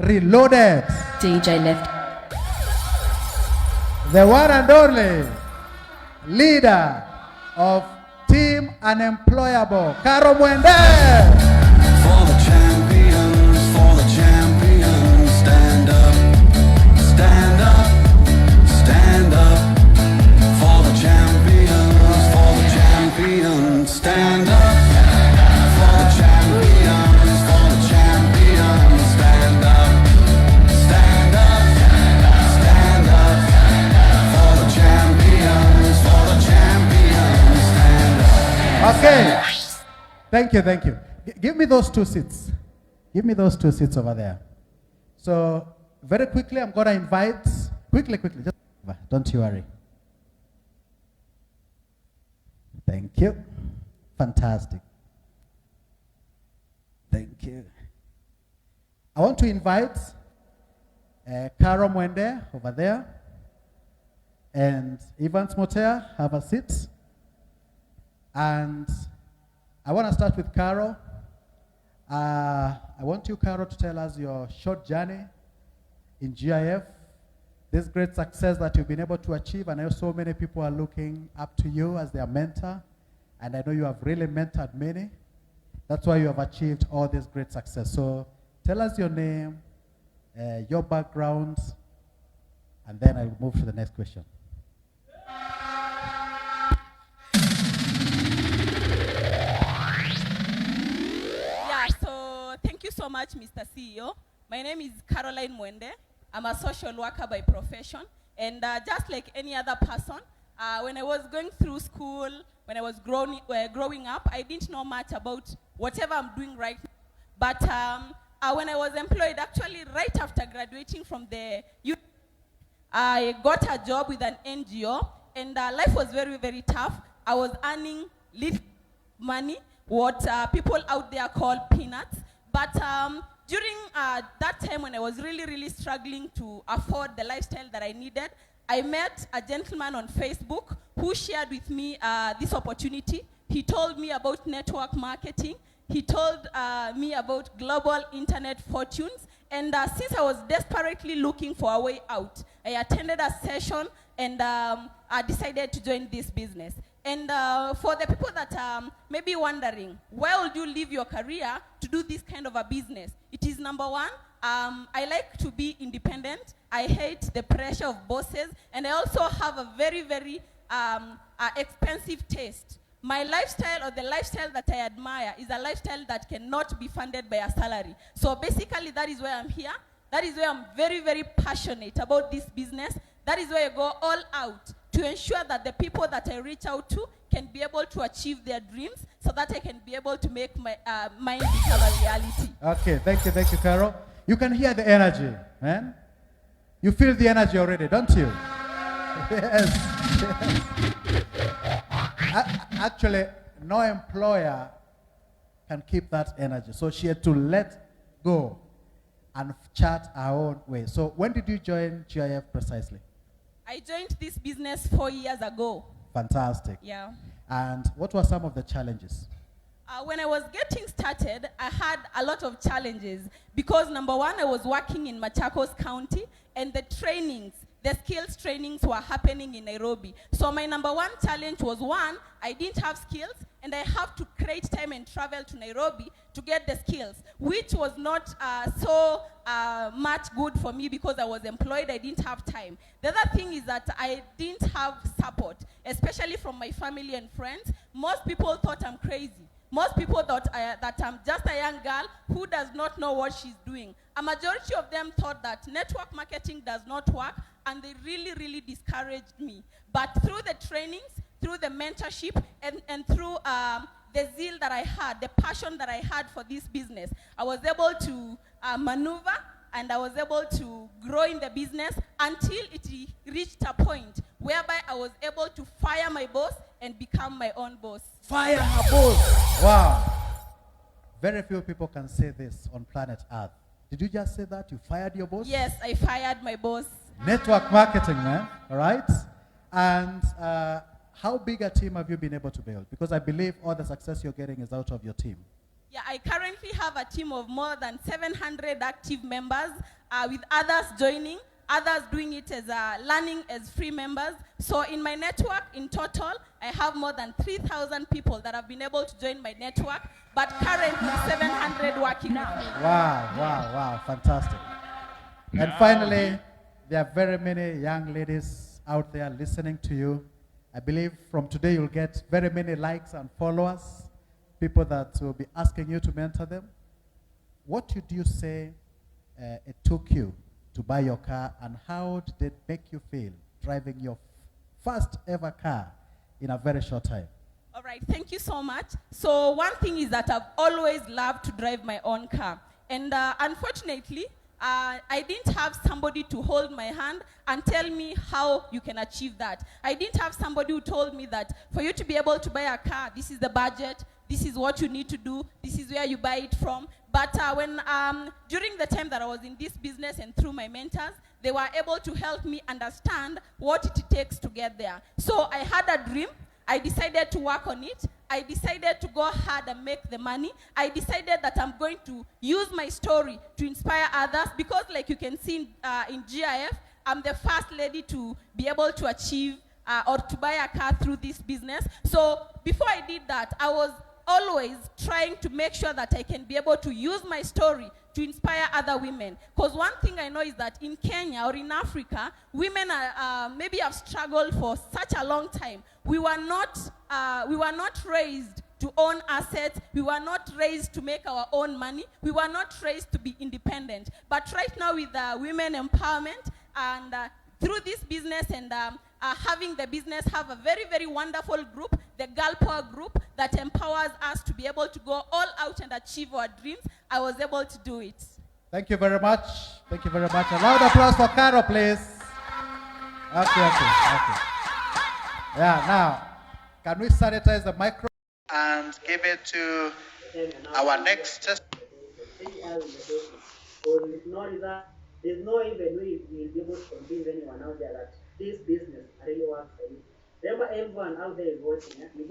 Reloaded. DJ Left. The one and only leader of Team Unemployable, Caro Mwende. For the champions, stand up, stand up, stand up. For the champions, stand up. For the champions, stand up, stand up, stand up. For the champions, stand up. Okay. Thank you, thank you. Give me those two seats. Give me those two seats over there. So, very quickly, I'm going to invite, quickly, just, don't you worry. Thank you. Fantastic. Thank you. I want to invite Caro Mwende over there and Evans Motea, have a seat. And I want to start with Caro. I want you, Caro, to tell us your short journey in GIF, this great success that you've been able to achieve. And I know so many people are looking up to you as their mentor. And I know you have really mentored many. That's why you have achieved all this great success. So tell us your name, your background, and then I'll move to the next question. Thank you so much, Mr. CEO. My name is Caroline Mwende. I'm a social worker by profession. And just like any other person, when I was going through school, when I was growing up, I didn't know much about whatever I'm doing right now. But when I was employed, actually right after graduating from the youth, I got a job with an NGO, and life was very, very tough. I was earning little money, what people out there call peanuts. But during that time when I was really, really struggling to afford the lifestyle that I needed, I met a gentleman on Facebook who shared with me this opportunity. He told me about network marketing. He told me about global internet fortunes. And since I was desperately looking for a way out, I attended a session and I decided to join this business. And for the people that may be wondering, why would you leave your career to do this kind of a business? It is number one, I like to be independent. I hate the pressure of bosses. And I also have a very, very expensive taste. My lifestyle, or the lifestyle that I admire, is a lifestyle that cannot be funded by a salary. So basically, that is why I'm here. That is why I'm very, very passionate about this business. That is why I go all out to ensure that the people that I reach out to can be able to achieve their dreams, so that I can be able to make my mine become a reality. Okay, thank you, Caro. You can hear the energy, man. You feel the energy already, don't you? Yes. Actually, no employer can keep that energy. So she had to let go and chart her own way. So when did you join GIF precisely? I joined this business 4 years ago. Fantastic. Yeah. And what were some of the challenges? When I was getting started, I had a lot of challenges because number one, I was working in Machakos County, and the skills trainings were happening in Nairobi. So my number one challenge was, one, I didn't have skills, and I have to create time and travel to Nairobi to get the skills, which was not so much good for me because I was employed, I didn't have time. The other thing is that I didn't have support, especially from my family and friends. Most people thought I'm crazy. Most people thought that I'm just a young girl who does not know what she's doing. A majority of them thought that network marketing does not work, and they really, really discouraged me. But through the trainings, through the mentorship, and through the zeal that I had, the passion that I had for this business, I was able to maneuver, and I was able to grow in the business until it reached a point whereby I was able to fire my boss and become my own boss. Fire her boss. Wow. Very few people can say this on planet Earth. Did you just say that? You fired your boss? Yes, I fired my boss. Network marketing, man. All right? And how big a team have you been able to build? Because I believe all the success you're getting is out of your team. Yeah, I currently have a team of more than 700 active members, with others joining, others doing it as learning as free members. So in my network, in total, I have more than 3,000 people that have been able to join my network, but currently 700 working with me. Wow, fantastic. And finally, there are very many young ladies out there listening to you. I believe from today you'll get very many likes and followers, people that will be asking you to mentor them. What would you say it took you to buy your car, and how did it make you feel driving your first ever car in a very short time? All right, thank you so much. So one thing is that I've always loved to drive my own car. And unfortunately, I didn't have somebody to hold my hand and tell me how you can achieve that. I didn't have somebody who told me that for you to be able to buy a car, this is the budget, this is what you need to do, this is where you buy it from. But during the time that I was in this business and through my mentors, they were able to help me understand what it takes to get there. So I had a dream. I decided to work on it. I decided to go hard and make the money. I decided that I'm going to use my story to inspire others, because like you can see in GIF, I'm the first lady to be able to achieve or to buy a car through this business. So before I did that, I was always trying to make sure that I can be able to use my story to inspire other women. Because one thing I know is that in Kenya or in Africa, women are, maybe have struggled for such a long time. We were not raised to own assets. We were not raised to make our own money. We were not raised to be independent. But right now with women empowerment and through this business and having the business have a very, very wonderful group, the Girl Power Group, that empowers us to be able to go all out and achieve our dreams, I was able to do it. Thank you very much. Thank you very much. A loud applause for Caro, please. Okay. Yeah, now, can we sanitize the microphone and give it to our next test? There's no even way we'll be able to convince anyone out there that this business really works for you. Remember, everyone out there is watching. You go